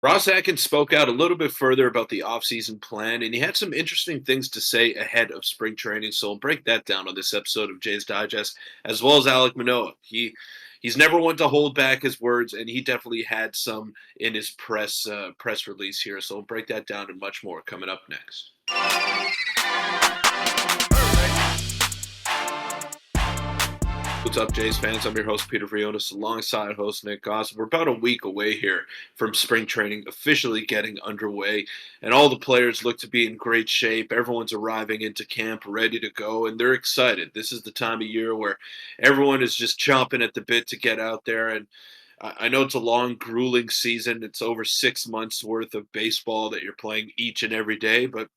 Ross Atkins spoke out a little bit further about the offseason plan, and he had some interesting things to say ahead of spring training. So we'll break that down on this episode of Jay's Digest, as well as Alek Manoah. He's never one to hold back his words, and he definitely had some in his press release here. So we'll break that down and much more coming up next. What's up, Jays fans? I'm your host, Peter Vryonis, alongside host Nick Gosse. We're about a week away here from spring training officially getting underway, and all the players look to be in great shape. Everyone's arriving into camp ready to go, and they're excited. This is the time of year where everyone is just chomping at the bit to get out there. And I know it's a long, grueling season. It's over 6 months worth of baseball that you're playing each and every day, but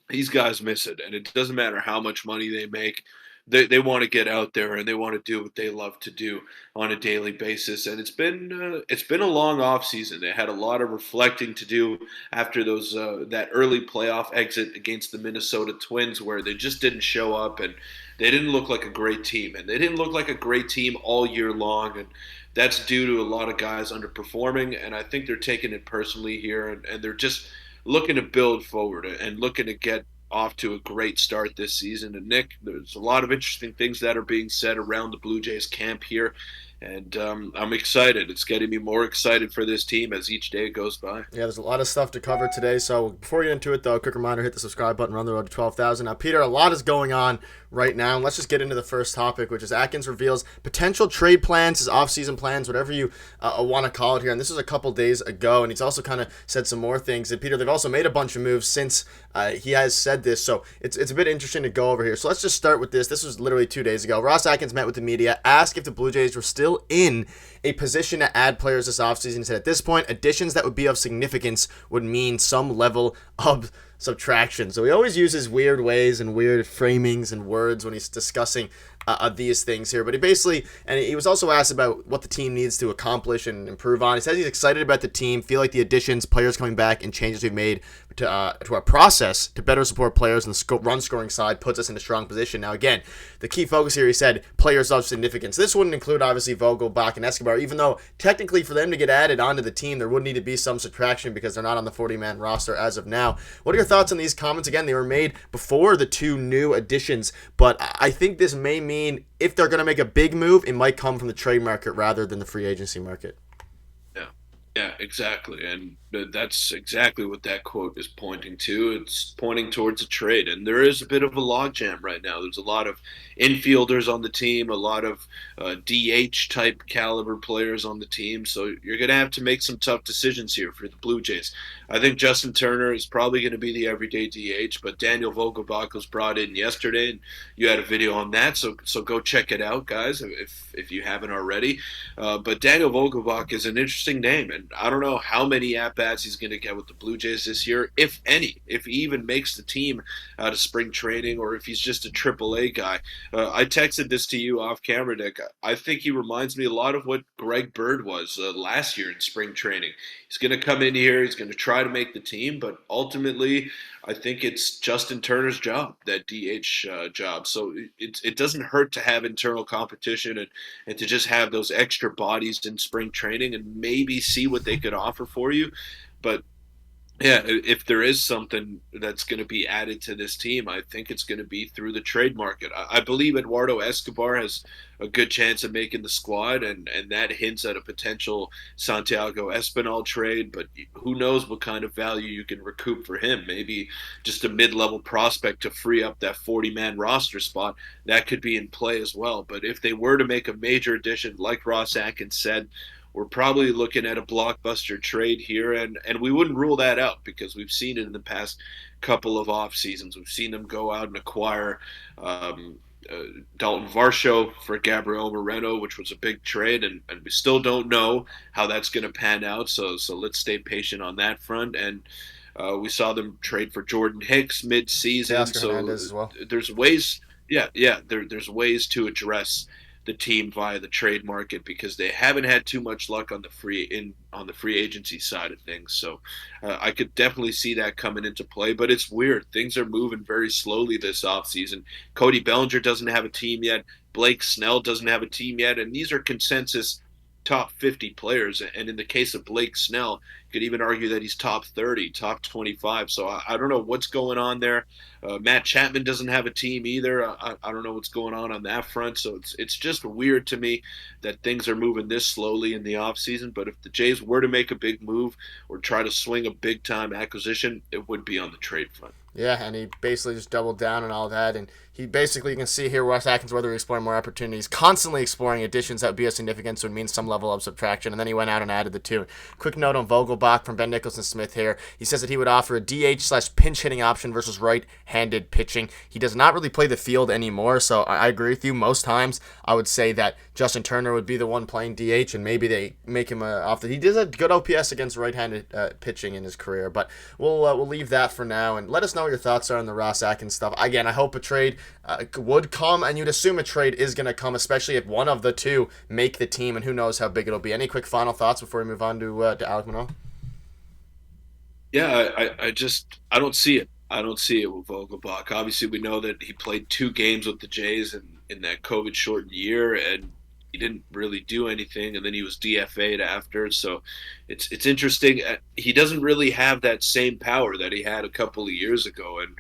these guys miss it, and it doesn't matter how much money they make. They want to get out there and they want to do what they love to do on a daily basis. And it's been a long off season. They had a lot of reflecting to do after those that early playoff exit against the Minnesota Twins, where they just didn't show up and they didn't look like a great team, and they didn't look like a great team all year long. And that's due to a lot of guys underperforming. And I think they're taking it personally here, and they're just looking to build forward and looking to get off to a great start this season. And Nick, there's a lot of interesting things that are being said around the Blue Jays camp here, and I'm excited. It's getting me more excited for this team as each day goes by. Yeah, there's a lot of stuff to cover today. So before we get into it, though, quick reminder: hit the subscribe button. Run the road to 12,000. Now, Peter, a lot is going on right now. And let's just get into the first topic, which is Atkins reveals potential trade plans, his offseason plans, whatever you want to call it here. And this was a couple days ago, and he's also kind of said some more things. And Peter, they've also made a bunch of moves since he has said this. So it's a bit interesting to go over here. So let's just start with this. This was literally 2 days ago. Ross Atkins met with the media, asked if the Blue Jays were still in a position to add players this offseason. He said at this point, additions that would be of significance would mean some level of subtraction. So he always uses weird ways and weird framings and words when he's discussing these things here. But he basically, and he was also asked about what the team needs to accomplish and improve on. He says he's excited about the team, feel like the additions, players coming back, and changes we've made to our process to better support players on the run scoring side puts us in a strong position. Now, again, the key focus here, he said, players of significance. This wouldn't include, obviously, Vogel, Bach, and Escobar, even though technically for them to get added onto the team, there would need to be some subtraction because they're not on the 40-man roster as of now. What are your thoughts on these comments? Again, they were made before the two new additions, but I think this may mean if they're going to make a big move, it might come from the trade market rather than the free agency market. Yeah, yeah, exactly. And that's exactly what that quote is pointing to. It's pointing towards a trade. And there is a bit of a logjam right now. There's a lot of infielders on the team, a lot of DH type caliber players on the team. So you're going to have to make some tough decisions here for the Blue Jays. I think Justin Turner is probably going to be the everyday DH, but Daniel Vogelbach was brought in yesterday, and you had a video on that. So go check it out, guys, if you haven't already. But Daniel Vogelbach is an interesting name, and I don't know how many at-bats he's going to get with the Blue Jays this year, if any, if he even makes the team out of spring training, or if he's just a AAA guy. I texted this to you off camera, Nick. I think he reminds me a lot of what Greg Bird was last year in spring training. He's going to come in here, he's going to try to make the team, but ultimately, I think it's Justin Turner's job, that DH job. So it doesn't hurt to have internal competition and to just have those extra bodies in spring training and maybe see what they could offer for you. But yeah, if there is something that's going to be added to this team, I think it's going to be through the trade market. I believe Eduardo Escobar has a good chance of making the squad, and that hints at a potential Santiago Espinal trade, but who knows what kind of value you can recoup for him. Maybe just a mid-level prospect to free up that 40-man roster spot. That could be in play as well. But if they were to make a major addition, like Ross Atkins said, we're probably looking at a blockbuster trade here, and we wouldn't rule that out because we've seen it in the past couple of off seasons. We've seen them go out and acquire Dalton Varsho for Gabriel Moreno, which was a big trade, and we still don't know how that's going to pan out. So let's stay patient on that front. And we saw them trade for Jordan Hicks mid-season. Oscar So Hernandez as well. there's ways, yeah, there's ways to address the team via the trade market because they haven't had too much luck on the free agency side of things. So I could definitely see that coming into play. But it's weird; things are moving very slowly this offseason. Cody Bellinger doesn't have a team yet. Blake Snell doesn't have a team yet, and these are consensus top 50 players. And in the case of Blake Snell, you could even argue that he's top 30, top 25. So I don't know what's going on there. Matt Chapman doesn't have a team either. I don't know what's going on that front. So it's just weird to me that things are moving this slowly in the offseason. But if the Jays were to make a big move or try to swing a big time acquisition, it would be on the trade front. Yeah, and he basically just doubled down on all that. And he basically, you can see here, Ross Atkins, whether he's exploring more opportunities, constantly exploring additions that would be of significance, would mean some level of subtraction. And then he went out and added the two. Quick note on Vogelbach from Ben Nicholson Smith here. He says that he would offer a DH/pinch hitting option versus right-handed pitching. He does not really play the field anymore, so I agree with you. Most times, I would say that Justin Turner would be the one playing DH, and maybe they make him off the. He does a good OPS against right-handed pitching in his career, but we'll leave that for now. And let us know what your thoughts are on the Ross Atkins stuff. Again, I hope a trade would come, and you'd assume a trade is going to come, especially if one of the two make the team, and who knows how big it'll be. Any quick final thoughts before we move on to Alek Manoah? Yeah, I don't see it. I don't see it with Vogelbach. Obviously, we know that he played 2 games with the Jays in that COVID shortened year, and he didn't really do anything. And then he was DFA'd after. So it's interesting. He doesn't really have that same power that he had a couple of years ago. And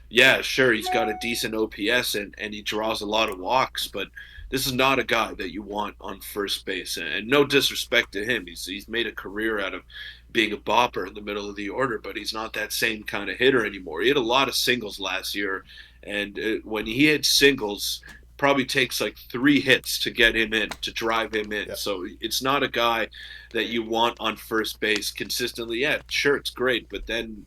yeah, sure, he's got a decent OPS and he draws a lot of walks, but this is not a guy that you want on first base. And no disrespect to him, he's made a career out of being a bopper in the middle of the order, but he's not that same kind of hitter anymore. He had a lot of singles last year, and when he hits singles, probably takes like 3 hits to get him in, to drive him in. Yeah. So it's not a guy that you want on first base consistently. Yeah, sure, it's great, but then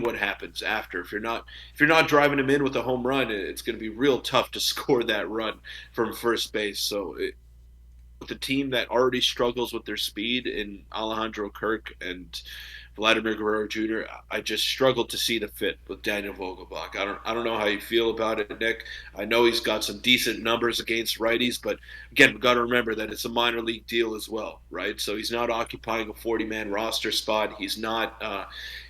what happens after? If you're not driving him in with a home run, it's going to be real tough to score that run from first base. So with a team that already struggles with their speed in Alejandro Kirk and Vladimir Guerrero Jr., I just struggled to see the fit with Daniel Vogelbach. I don't know how you feel about it, Nick. I know he's got some decent numbers against righties, but again, we've got to remember that it's a minor league deal as well, right? So he's not occupying a 40-man roster spot. He's not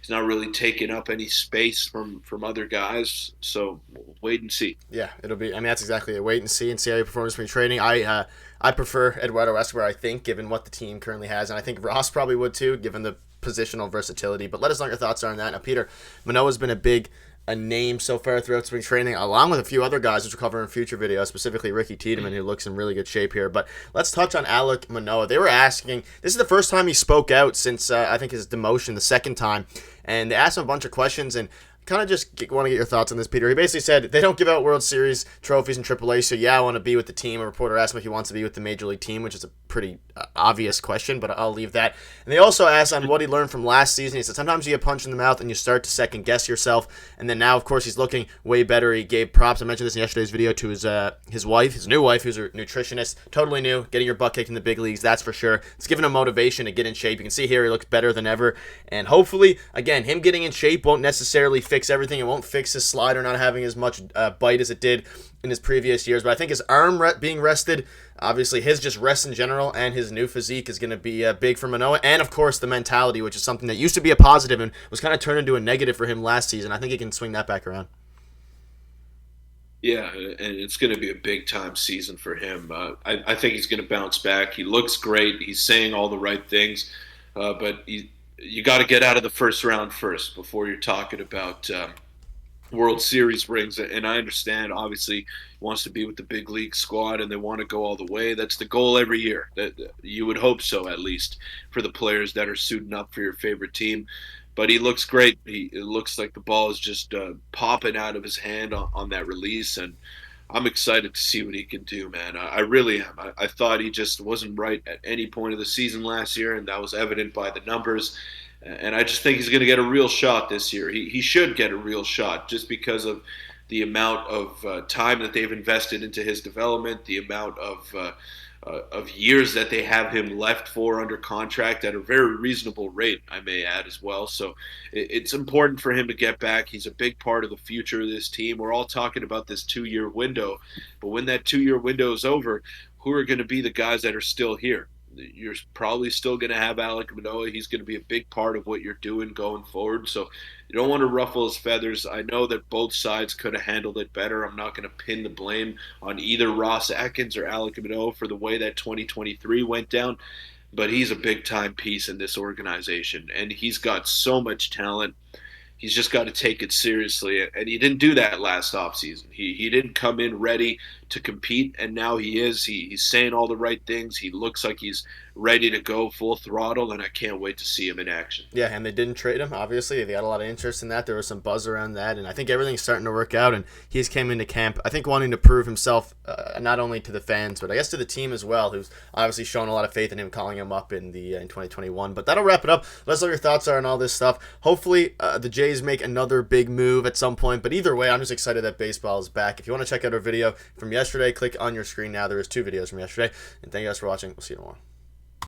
really taking up any space from other guys. So wait and see. Yeah, it'll be. I mean, that's exactly it. Wait and see how he performs for training. I prefer Eduardo Escobar, I think, given what the team currently has, and I think Ross probably would too, given the positional versatility. But let us know what your thoughts are on that. Now, Peter, Manoah's been a name so far throughout spring training, along with a few other guys, which we'll cover in future videos, specifically Ricky Tiedemann, who looks in really good shape here. But let's touch on Alek Manoah. They were asking, this is the first time he spoke out since, I think, his demotion, the second time, and they asked him a bunch of questions, and kind of just want to get your thoughts on this, Peter. He basically said they don't give out World Series trophies in AAA, so yeah, I want to be with the team. A reporter asked him if he wants to be with the Major League team, which is a pretty obvious question, but I'll leave that. And they also asked on what he learned from last season. He said sometimes you get punched in the mouth and you start to second guess yourself, and then now, of course, he's looking way better. He gave props. I mentioned this in yesterday's video to his wife, his new wife, who's a nutritionist, totally new, getting your butt kicked in the big leagues, that's for sure. It's given him motivation to get in shape. You can see here he looks better than ever, and hopefully, again, him getting in shape won't necessarily fix everything. It won't fix his slider not having as much bite as it did in his previous years, but I think his arm being rested, obviously his just rest in general, and his new physique is going to be big for Manoah, and of course the mentality, which is something that used to be a positive and was kind of turned into a negative for him last season. I think he can swing that back around. Yeah, and it's going to be a big time season for him. I think he's going to bounce back. He looks great. He's saying all the right things, but you got to get out of the first round first before you're talking about World Series rings. And I understand, obviously, he wants to be with the big league squad and they want to go all the way. That's the goal every year. That you would hope so, at least, for the players that are suiting up for your favorite team. But he looks great. It looks like the ball is just popping out of his hand on that release, and I'm excited to see what he can do, man. I really am. I thought he just wasn't right at any point of the season last year, and that was evident by the numbers. And I just think he's going to get a real shot this year. He should get a real shot just because of the amount of time that they've invested into his development, the amount of years that they have him left for under contract at a very reasonable rate, I may add as well. So it's important for him to get back. He's a big part of the future of this team. We're all talking about this 2-year window, but when that 2-year window is over, who are going to be the guys that are still here? You're probably still going to have Alek Manoah. He's going to be a big part of what you're doing going forward. So you don't want to ruffle his feathers. I know that both sides could have handled it better. I'm not going to pin the blame on either Ross Atkins or Alek Manoah for the way that 2023 went down, but he's a big time piece in this organization, and he's got so much talent. He's just got to take it seriously, and he didn't do that last offseason. He didn't come in ready to compete, and now he is. He's saying all the right things. He looks like he's ready to go full throttle, and I can't wait to see him in action. Yeah, and they didn't trade him, obviously. They got a lot of interest in that. There was some buzz around that, and I think everything's starting to work out, and he's came into camp, I think, wanting to prove himself not only to the fans, but I guess to the team as well, who's obviously shown a lot of faith in him, calling him up in 2021. But that'll wrap it up. Let us know what your thoughts are on all this stuff. Hopefully, the Jays make another big move at some point, but either way, I'm just excited that baseball is back. If you want to check out our video from yesterday, click on your screen now. There is 2 videos from yesterday, and thank you guys for watching. We'll see you tomorrow.